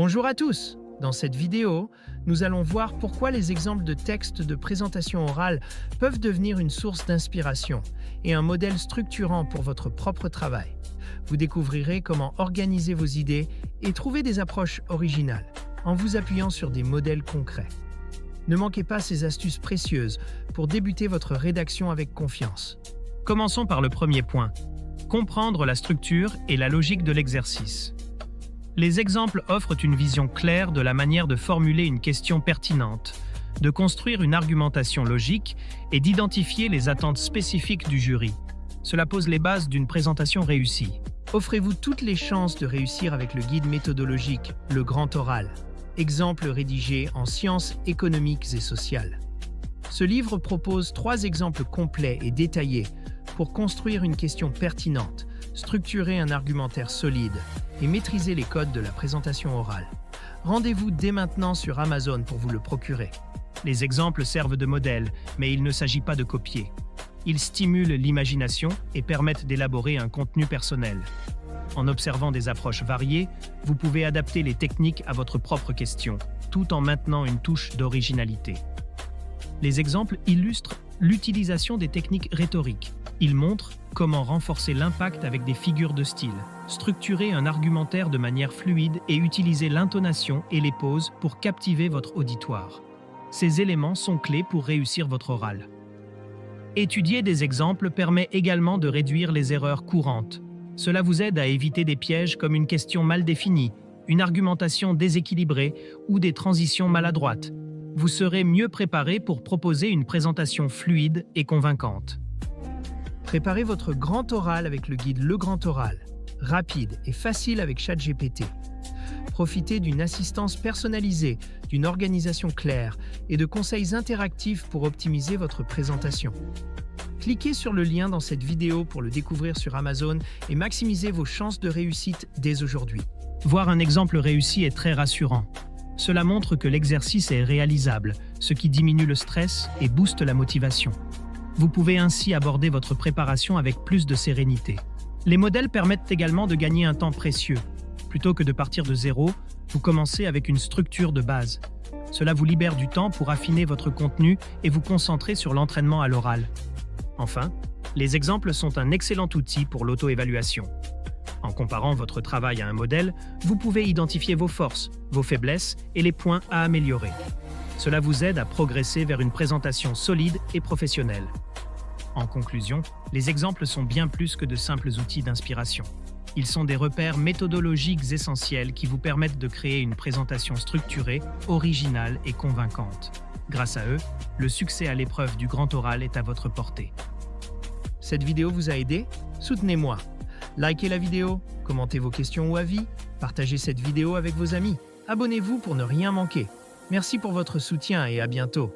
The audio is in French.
Bonjour à tous! Dans cette vidéo, nous allons voir pourquoi les exemples de textes de présentation orale peuvent devenir une source d'inspiration et un modèle structurant pour votre propre travail. Vous découvrirez comment organiser vos idées et trouver des approches originales en vous appuyant sur des modèles concrets. Ne manquez pas ces astuces précieuses pour débuter votre rédaction avec confiance. Commençons par le premier point. Comprendre la structure et la logique de l'exercice. Les exemples offrent une vision claire de la manière de formuler une question pertinente, de construire une argumentation logique et d'identifier les attentes spécifiques du jury. Cela pose les bases d'une présentation réussie. Offrez-vous toutes les chances de réussir avec le guide méthodologique Le Grand Oral, exemple rédigé en sciences économiques et sociales. Ce livre propose 3 exemples complets et détaillés pour construire une question pertinente, structurer un argumentaire solide et maîtriser les codes de la présentation orale. Rendez-vous dès maintenant sur Amazon pour vous le procurer. Les exemples servent de modèle, mais il ne s'agit pas de copier. Ils stimulent l'imagination et permettent d'élaborer un contenu personnel. En observant des approches variées, vous pouvez adapter les techniques à votre propre question, tout en maintenant une touche d'originalité. Les exemples illustrent l'utilisation des techniques rhétoriques. Ils montrent comment renforcer l'impact avec des figures de style, structurer un argumentaire de manière fluide et utiliser l'intonation et les pauses pour captiver votre auditoire. Ces éléments sont clés pour réussir votre oral. Étudier des exemples permet également de réduire les erreurs courantes. Cela vous aide à éviter des pièges comme une question mal définie, une argumentation déséquilibrée ou des transitions maladroites. Vous serez mieux préparé pour proposer une présentation fluide et convaincante. Préparez votre grand oral avec le guide Le Grand Oral, rapide et facile avec ChatGPT. Profitez d'une assistance personnalisée, d'une organisation claire et de conseils interactifs pour optimiser votre présentation. Cliquez sur le lien dans cette vidéo pour le découvrir sur Amazon et maximiser vos chances de réussite dès aujourd'hui. Voir un exemple réussi est très rassurant. Cela montre que l'exercice est réalisable, ce qui diminue le stress et booste la motivation. Vous pouvez ainsi aborder votre préparation avec plus de sérénité. Les modèles permettent également de gagner un temps précieux. Plutôt que de partir de zéro, vous commencez avec une structure de base. Cela vous libère du temps pour affiner votre contenu et vous concentrer sur l'entraînement à l'oral. Enfin, les exemples sont un excellent outil pour l'auto-évaluation. En comparant votre travail à un modèle, vous pouvez identifier vos forces, vos faiblesses et les points à améliorer. Cela vous aide à progresser vers une présentation solide et professionnelle. En conclusion, les exemples sont bien plus que de simples outils d'inspiration. Ils sont des repères méthodologiques essentiels qui vous permettent de créer une présentation structurée, originale et convaincante. Grâce à eux, le succès à l'épreuve du grand oral est à votre portée. Cette vidéo vous a aidé? Soutenez-moi. Likez la vidéo, commentez vos questions ou avis, partagez cette vidéo avec vos amis. Abonnez-vous pour ne rien manquer. Merci pour votre soutien et à bientôt.